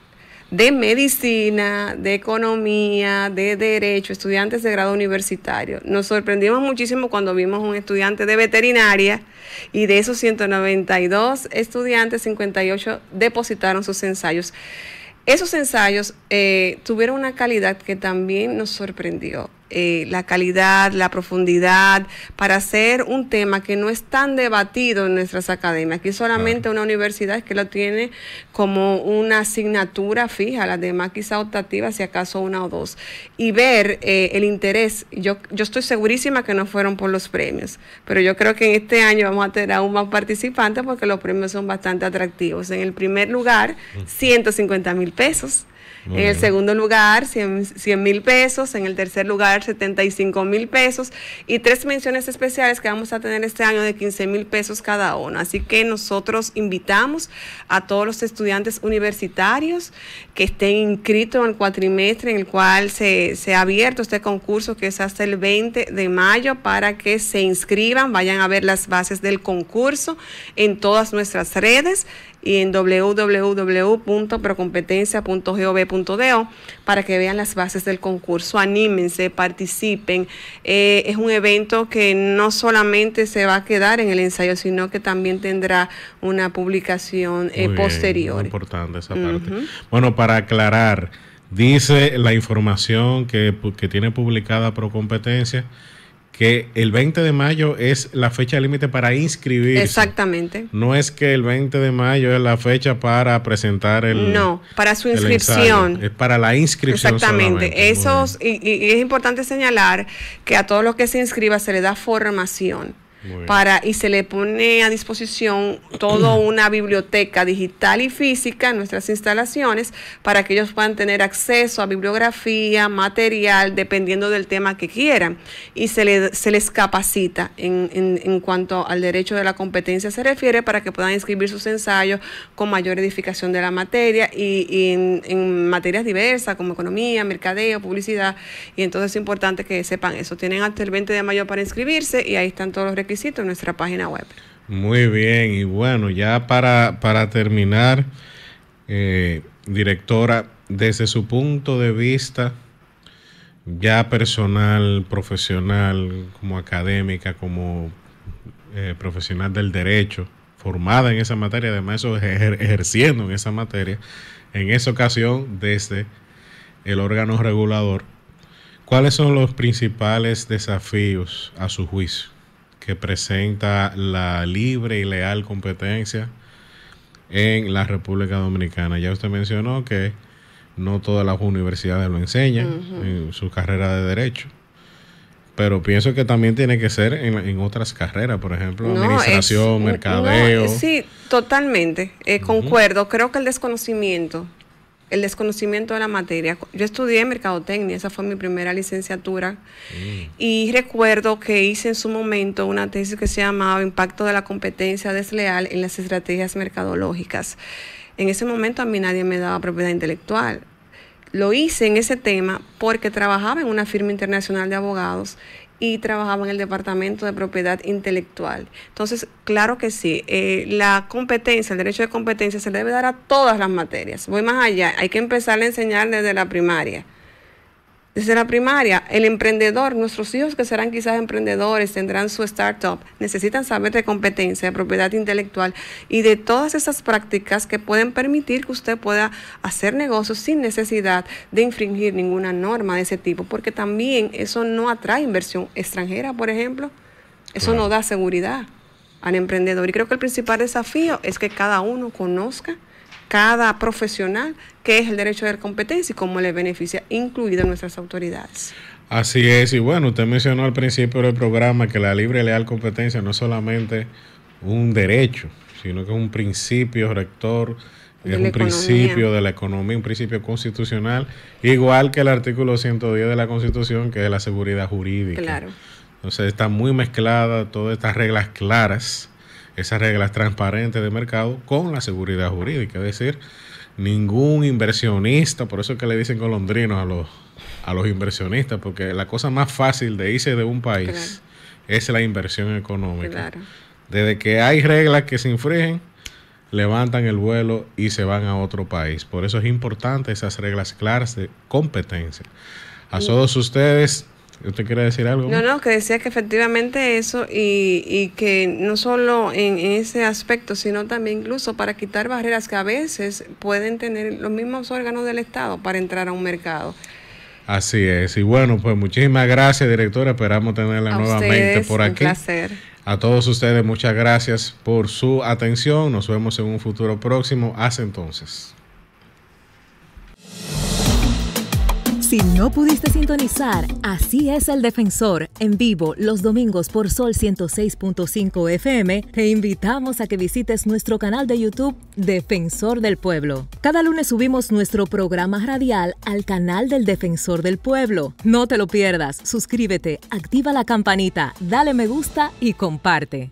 de medicina, de economía, de derecho, estudiantes de grado universitario. Nos sorprendimos muchísimo cuando vimos un estudiante de veterinaria y de esos 192 estudiantes, 58 depositaron sus ensayos. Esos ensayos tuvieron una calidad que también nos sorprendió. La calidad, la profundidad, para hacer un tema que no es tan debatido en nuestras academias. Aquí solamente una universidad que lo tiene como una asignatura fija, las demás quizá optativas, si acaso una o dos. Y ver el interés, yo estoy segurísima que no fueron por los premios, pero yo creo que en este año vamos a tener aún más participantes porque los premios son bastante atractivos. En el primer lugar, 150,000 pesos. En el segundo lugar, 100,000 pesos. En el tercer lugar, 75,000 pesos. Y 3 menciones especiales que vamos a tener este año de 15,000 pesos cada uno. Así que nosotros invitamos a todos los estudiantes universitarios que estén inscritos en el cuatrimestre en el cual se ha abierto este concurso, que es hasta el 20 de mayo, para que se inscriban, vayan a ver las bases del concurso en todas nuestras redes y en www.procompetencia.gov.do para que vean las bases del concurso. Anímense, participen. Es un evento que no solamente se va a quedar en el ensayo, sino que también tendrá una publicación posterior. Muy importante esa parte. Bueno, para aclarar, dice la información que tiene publicada Procompetencia que el 20 de mayo es la fecha límite para inscribirse. Exactamente. No es que el 20 de mayo es la fecha para presentar No, para su inscripción. Es para la inscripción. Exactamente. Esos, y es importante señalar que a todos los que se inscriban se les da formación. Y se le pone a disposición toda una biblioteca digital y física en nuestras instalaciones para que ellos puedan tener acceso a bibliografía, material, dependiendo del tema que quieran. Y se les capacita en cuanto al derecho de la competencia se refiere, para que puedan inscribir sus ensayos con mayor edificación de la materia y en materias diversas como economía, mercadeo, publicidad. Y entonces es importante que sepan eso. Tienen hasta el 20 de mayo para inscribirse y ahí están todos los requisitos en nuestra página web. Muy bien, y bueno, ya para terminar, directora, desde su punto de vista ya personal, profesional, como académica, como profesional del derecho, formada en esa materia, además eso ejerciendo en esa materia, en esa ocasión desde el órgano regulador, ¿cuáles son los principales desafíos a su juicio que presenta la libre y leal competencia en la República Dominicana? Ya usted mencionó que no todas las universidades lo enseñan en su carrera de derecho, pero pienso que también tiene que ser en otras carreras, por ejemplo, administración, mercadeo. Sí, totalmente, concuerdo. Creo que el desconocimiento de la materia. Yo estudié mercadotecnia, esa fue mi primera licenciatura, y recuerdo que hice en su momento una tesis que se llamaba Impacto de la competencia desleal en las estrategias mercadológicas. En ese momento a mí nadie me daba propiedad intelectual. Lo hice en ese tema porque trabajaba en una firma internacional de abogados y trabajaba en el departamento de propiedad intelectual. Entonces, claro que sí, la competencia, el derecho de competencia se le debe dar a todas las materias. Voy más allá, hay que empezar a enseñar desde la primaria. Desde la primaria, el emprendedor, nuestros hijos que serán quizás emprendedores, tendrán su startup, necesitan saber de competencia, de propiedad intelectual y de todas esas prácticas que pueden permitir que usted pueda hacer negocios sin necesidad de infringir ninguna norma de ese tipo, porque también eso no atrae inversión extranjera, por ejemplo. Eso Claro. no da seguridad al emprendedor. Y creo que el principal desafío es que cada uno conozca, cada profesional, qué es el derecho de la competencia y cómo le beneficia, incluidas nuestras autoridades. Así es, y bueno, usted mencionó al principio del programa que la libre y leal competencia no es solamente un derecho, sino que es un principio rector, De es la un principio economía. de la economía, un principio constitucional, igual que el artículo 110 de la Constitución, que es la seguridad jurídica. Claro. Entonces está muy mezclada todas estas reglas claras, esas reglas transparentes de mercado con la seguridad jurídica, es decir, ningún inversionista, por eso es que le dicen golondrinos a los inversionistas, porque la cosa más fácil de irse de un país Claro. es la inversión económica. Claro. Desde que hay reglas que se infringen, levantan el vuelo y se van a otro país. Por eso es importante esas reglas claras de competencia. A todos ustedes, ¿usted quiere decir algo? No, que decía que efectivamente eso y que no solo en ese aspecto, sino también incluso para quitar barreras que a veces pueden tener los mismos órganos del Estado para entrar a un mercado. Así es. Y bueno, pues muchísimas gracias, directora. Esperamos tenerla A nuevamente ustedes, por un aquí. placer. A todos ustedes, muchas gracias por su atención. Nos vemos en un futuro próximo. Hasta entonces. Si no pudiste sintonizar, Así es el Defensor en vivo los domingos por Sol 106.5 FM, te invitamos a que visites nuestro canal de YouTube Defensor del Pueblo. Cada lunes subimos nuestro programa radial al canal del Defensor del Pueblo. No te lo pierdas, suscríbete, activa la campanita, dale me gusta y comparte.